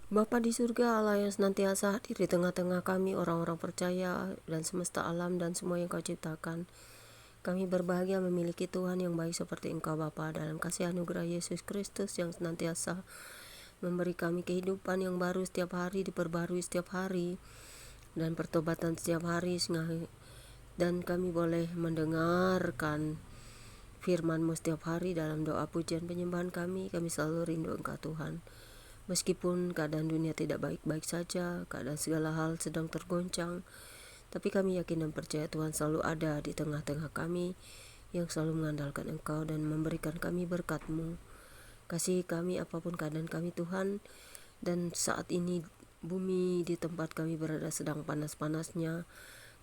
Bapa di surga, Allah yang senantiasa hadir di tengah-tengah kami orang-orang percaya dan semesta alam dan semua yang Kau ciptakan. Kami berbahagia memiliki Tuhan yang baik seperti Engkau Bapa, dalam kasih anugerah Yesus Kristus yang senantiasa memberi kami kehidupan yang baru setiap hari, diperbarui setiap hari, dan pertobatan setiap hari, dan kami boleh mendengarkan firman-Mu setiap hari dalam doa pujian penyembahan kami selalu rindu Engkau Tuhan. Meskipun keadaan dunia tidak baik-baik saja, keadaan segala hal sedang tergoncang, tapi kami yakin dan percaya Tuhan selalu ada di tengah-tengah kami, yang selalu mengandalkan Engkau dan memberikan kami berkat-Mu. Kasih kami apapun keadaan kami Tuhan, dan saat ini bumi di tempat kami berada sedang panas-panasnya.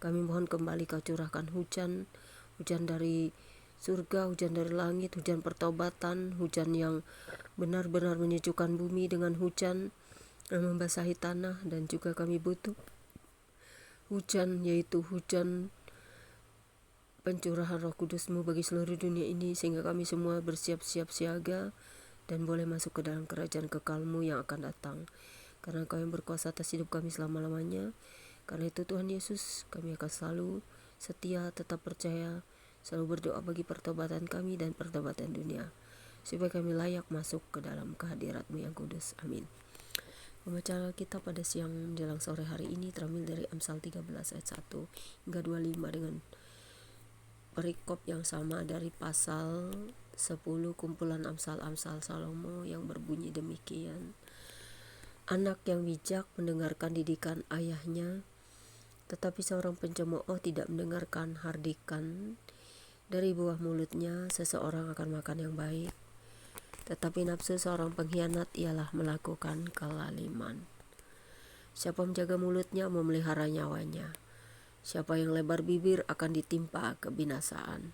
Kami mohon kembali Kau curahkan hujan dari surga, hujan dari langit, hujan pertobatan, hujan yang benar-benar menyejukkan bumi dengan hujan yang membasahi tanah. Dan juga kami butuh hujan, yaitu hujan pencurahan Roh Kudus-Mu bagi seluruh dunia ini, sehingga kami semua bersiap-siap siaga dan boleh masuk ke dalam kerajaan kekal-Mu yang akan datang. Karena Kau yang berkuasa atas hidup kami selama-lamanya. Karena itu Tuhan Yesus, kami akan selalu setia, tetap percaya, selalu berdoa bagi pertobatan kami dan pertobatan dunia, supaya kami layak masuk ke dalam kehadirat-Mu yang kudus. Amin. Pembacaan kita pada siang menjelang sore hari ini terambil dari Amsal 13 ayat 1 hingga 25 dengan perikop yang sama dari pasal 10 kumpulan Amsal-Amsal Salomo yang berbunyi demikian. Anak yang bijak mendengarkan didikan ayahnya, tetapi seorang pencemooh tidak mendengarkan hardikan. Dari buah mulutnya seseorang akan makan yang baik, tetapi nafsu seorang pengkhianat ialah melakukan kelaliman. Siapa menjaga mulutnya memelihara nyawanya. Siapa yang lebar bibir akan ditimpa kebinasaan.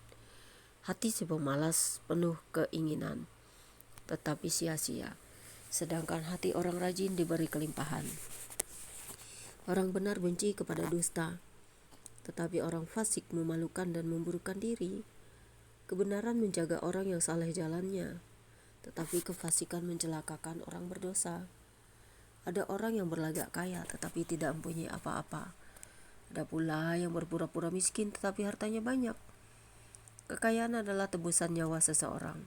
Hati si pemalas penuh keinginan, tetapi sia-sia. Sedangkan hati orang rajin diberi kelimpahan. Orang benar benci kepada dusta, tetapi orang fasik memalukan dan memburukan diri. Kebenaran menjaga orang yang saleh jalannya, tetapi kefasikan mencelakakan orang berdosa. Ada orang yang berlagak kaya tetapi tidak mempunyai apa-apa. Ada pula yang berpura-pura miskin tetapi hartanya banyak. Kekayaan adalah tebusan nyawa seseorang,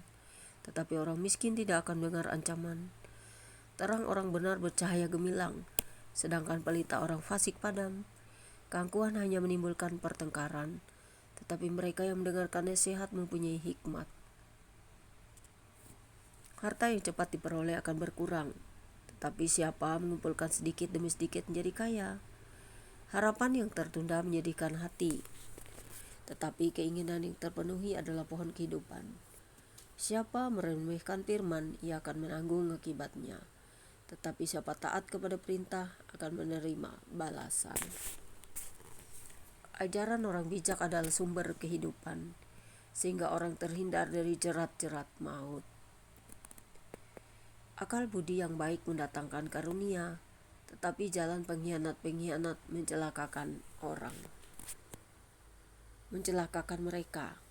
tetapi orang miskin tidak akan dengar ancaman. Terang orang benar bercahaya gemilang, sedangkan pelita orang fasik padam. Keangkuhan hanya menimbulkan pertengkaran, tetapi mereka yang mendengarkan nasihat mempunyai hikmat. Harta yang cepat diperoleh akan berkurang, tetapi siapa mengumpulkan sedikit demi sedikit menjadi kaya. Harapan yang tertunda menyedihkan hati, tetapi keinginan yang terpenuhi adalah pohon kehidupan. Siapa meremehkan firman, ia akan menanggung akibatnya. Tetapi siapa taat kepada perintah akan menerima balasan. Ajaran orang bijak adalah sumber kehidupan, sehingga orang terhindar dari jerat-jerat maut. Akal budi yang baik mendatangkan karunia, tetapi jalan pengkhianat-pengkhianat mencelakakan mereka.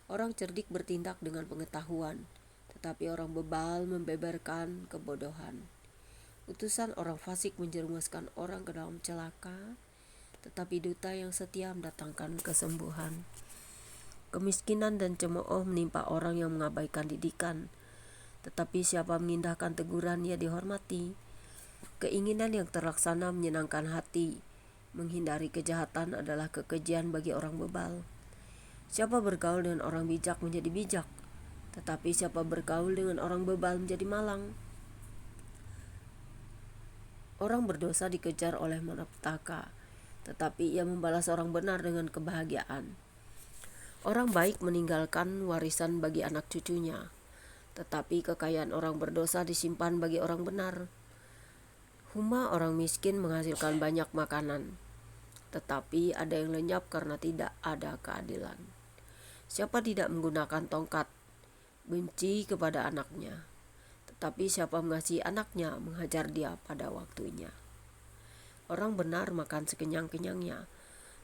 Orang cerdik bertindak dengan pengetahuan, tetapi orang bebal membeberkan kebodohan. Utusan orang fasik menjerumuskan orang ke dalam celaka, tetapi duta yang setia mendatangkan kesembuhan. Kemiskinan dan cemooh menimpa orang yang mengabaikan didikan, tetapi siapa mengindahkan teguran ia dihormati. Keinginan yang terlaksana menyenangkan hati, menghindari kejahatan adalah kekejian bagi orang bebal. Siapa bergaul dengan orang bijak menjadi bijak, tetapi siapa bergaul dengan orang bebal menjadi malang. Orang berdosa dikejar oleh malapetaka, tetapi ia membalas orang benar dengan kebahagiaan. Orang baik meninggalkan warisan bagi anak cucunya, tetapi kekayaan orang berdosa disimpan bagi orang benar. Huma orang miskin menghasilkan banyak makanan, tetapi ada yang lenyap karena tidak ada keadilan. Siapa tidak menggunakan tongkat, benci kepada anaknya, tetapi siapa mengasihi anaknya, menghajar dia pada waktunya. Orang benar makan sekenyang-kenyangnya,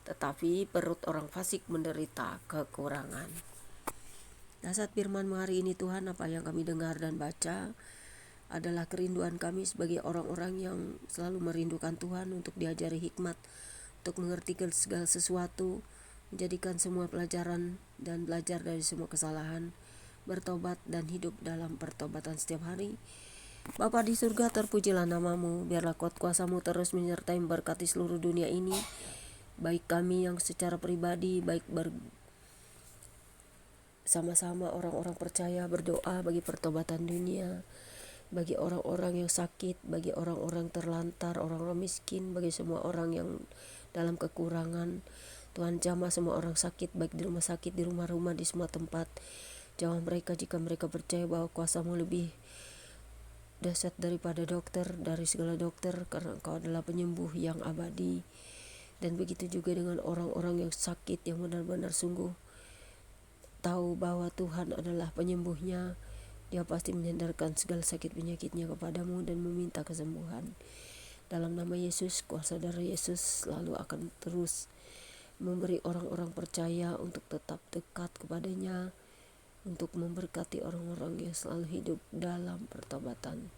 tetapi perut orang fasik menderita kekurangan. Dasar firman-Mu hari ini Tuhan, apa yang kami dengar dan baca, adalah kerinduan kami sebagai orang-orang yang selalu merindukan Tuhan, untuk diajari hikmat, untuk mengerti segala sesuatu, menjadikan semua pelajaran dan belajar dari semua kesalahan, bertobat dan hidup dalam pertobatan setiap hari. Bapa di surga, terpujilah namamu, biarlah kuat kuasamu terus menyertai memberkati seluruh dunia ini, baik kami yang secara pribadi, baik sama-sama orang-orang percaya berdoa bagi pertobatan dunia, bagi orang-orang yang sakit, bagi orang-orang terlantar, orang-orang miskin, bagi semua orang yang dalam kekurangan. Tuhan, jamah semua orang sakit, baik di rumah sakit, di rumah-rumah, di semua tempat. Jamah mereka jika mereka percaya bahwa kuasa-Mu lebih dahsyat daripada dokter, dari segala dokter, karena Engkau adalah penyembuh yang abadi. Dan begitu juga dengan orang-orang yang sakit, yang benar-benar sungguh tahu bahwa Tuhan adalah penyembuhnya. Dia pasti menyandarkan segala sakit penyakitnya kepadamu dan meminta kesembuhan. Dalam nama Yesus, kuasa darah Yesus selalu akan terus memberi orang-orang percaya untuk tetap dekat kepadanya, untuk memberkati orang-orang yang selalu hidup dalam pertobatan.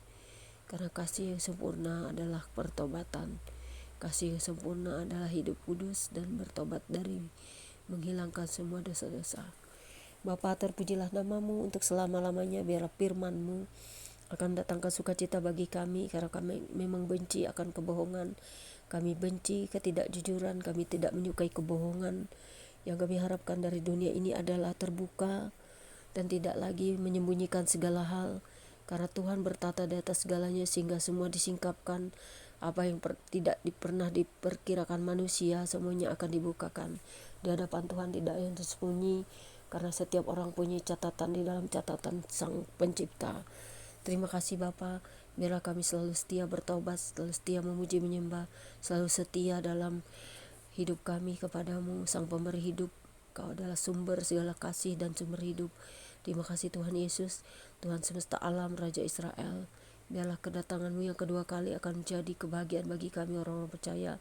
Karena kasih yang sempurna adalah pertobatan. Kasih yang sempurna adalah hidup kudus dan bertobat dari menghilangkan semua dosa-dosa. Bapa, terpujilah namamu untuk selama-lamanya. Biarlah firman-Mu akan datangkan sukacita bagi kami, karena kami memang benci akan kebohongan. Kami benci ketidakjujuran, kami tidak menyukai kebohongan. Yang kami harapkan dari dunia ini adalah terbuka dan tidak lagi menyembunyikan segala hal, karena Tuhan bertata di atas segalanya, sehingga semua disingkapkan. Apa yang tidak pernah diperkirakan manusia, semuanya akan dibukakan. Di hadapan Tuhan tidak ada yang tersembunyi, karena setiap orang punya catatan di dalam catatan Sang Pencipta. Terima kasih Bapa, biarlah kami selalu setia bertobat, selalu setia memuji menyembah, selalu setia dalam hidup kami kepadamu, Sang Pemberi hidup. Kau adalah sumber segala kasih dan sumber hidup. Terima kasih Tuhan Yesus, Tuhan semesta alam, Raja Israel. Biarlah kedatangan-Mu yang kedua kali akan menjadi kebahagiaan bagi kami orang-orang percaya,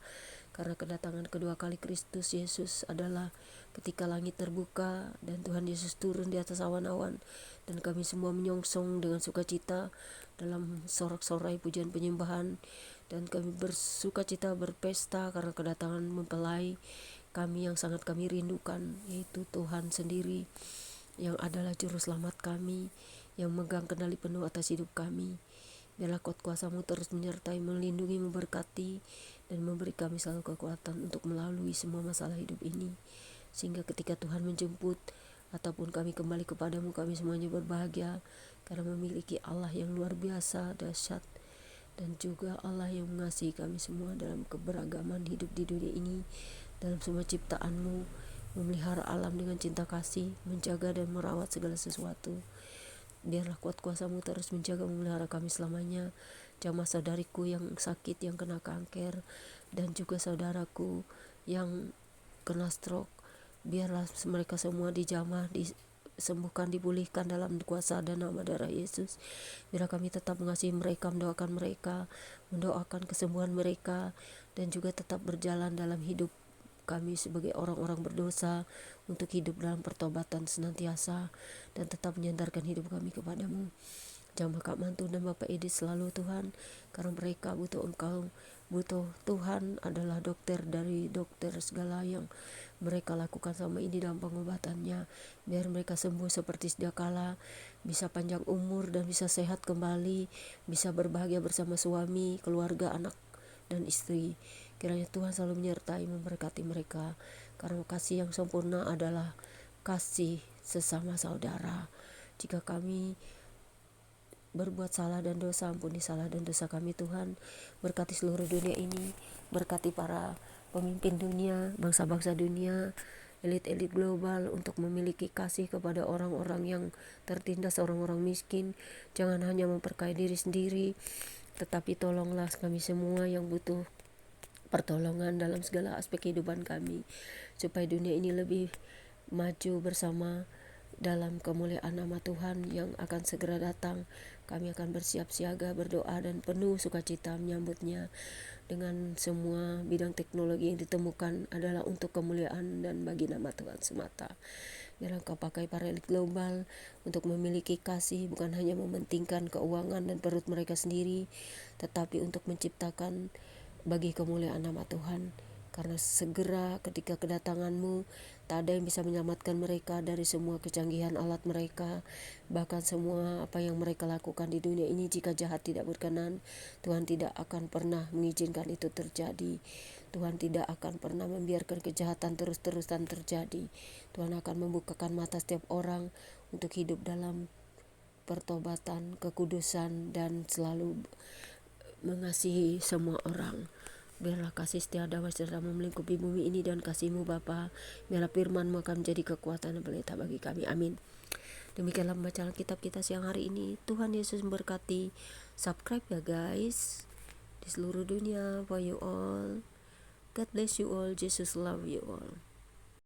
karena kedatangan kedua kali Kristus Yesus adalah ketika langit terbuka dan Tuhan Yesus turun di atas awan-awan, dan kami semua menyongsong dengan sukacita dalam sorak-sorai pujian penyembahan, dan kami bersukacita berpesta karena kedatangan mempelai kami yang sangat kami rindukan, yaitu Tuhan sendiri, yang adalah juru selamat kami, yang memegang kendali penuh atas hidup kami. Biarlah kuat kuasa-Mu terus menyertai, melindungi, memberkati, dan memberi kami selalu kekuatan untuk melalui semua masalah hidup ini, sehingga ketika Tuhan menjemput ataupun kami kembali kepadamu, kami semuanya berbahagia, karena memiliki Allah yang luar biasa, dahsyat, dan juga Allah yang mengasihi kami semua dalam keberagaman hidup di dunia ini, dalam semua ciptaan-Mu, memelihara alam dengan cinta kasih, menjaga dan merawat segala sesuatu. Biarlah kuat kuasa-Mu terus menjaga memelihara kami selamanya. Jamah saudariku yang sakit, yang kena kanker, dan juga saudaraku yang kena stroke, biarlah mereka semua dijamah, disembuhkan, dipulihkan dalam kuasa dan nama darah Yesus. Biarlah kami tetap mengasihi mereka, mendoakan kesembuhan mereka, dan juga tetap berjalan dalam hidup kami sebagai orang-orang berdosa, untuk hidup dalam pertobatan senantiasa, dan tetap menyandarkan hidup kami kepadamu. Jamah Kak Mantu dan Bapak Edith selalu Tuhan, karena mereka butuh Engkau, butuh Tuhan adalah dokter dari dokter segala yang mereka lakukan sama ini dalam pengobatannya. Biar mereka sembuh seperti sedia kala, bisa panjang umur dan bisa sehat kembali, bisa berbahagia bersama suami, keluarga, anak, dan istri. Kiranya Tuhan selalu menyertai, memberkati mereka, karena kasih yang sempurna adalah kasih sesama saudara. Jika kami berbuat salah dan dosa, ampuni salah dan dosa kami Tuhan. Berkati seluruh dunia ini, berkati para pemimpin dunia, bangsa-bangsa dunia, elit-elit global, untuk memiliki kasih kepada orang-orang yang tertindas, orang-orang miskin. Jangan hanya memperkaya diri sendiri, tetapi tolonglah kami semua yang butuh pertolongan dalam segala aspek kehidupan kami, supaya dunia ini lebih maju bersama dalam kemuliaan nama Tuhan yang akan segera datang. Kami akan bersiap siaga, berdoa dan penuh sukacita menyambutnya. Dengan semua bidang teknologi yang ditemukan adalah untuk kemuliaan dan bagi nama Tuhan semata. Biarlah Engkau pakai para elit global untuk memiliki kasih, bukan hanya mementingkan keuangan dan perut mereka sendiri, tetapi untuk menciptakan bagi kemuliaan nama Tuhan. Karena segera ketika kedatangan-Mu, tak ada yang bisa menyelamatkan mereka dari semua kecanggihan alat mereka, bahkan semua apa yang mereka lakukan di dunia ini. Jika jahat tidak berkenan, Tuhan tidak akan pernah mengizinkan itu terjadi. Tuhan tidak akan pernah membiarkan kejahatan terus-terusan terjadi. Tuhan akan membukakan mata setiap orang untuk hidup dalam pertobatan, kekudusan, dan selalu mengasihi semua orang. Biarlah kasih setia damai sejahtera melingkupi bumi ini dan kasih-Mu Bapa. Biarlah firman-Mu akan menjadi kekuatan dan pelita bagi kami. Amin. Demikianlah pembacaan kitab kita siang hari ini. Tuhan Yesus memberkati. Subscribe ya guys. Di seluruh dunia for you all. God bless you all. Jesus love you all.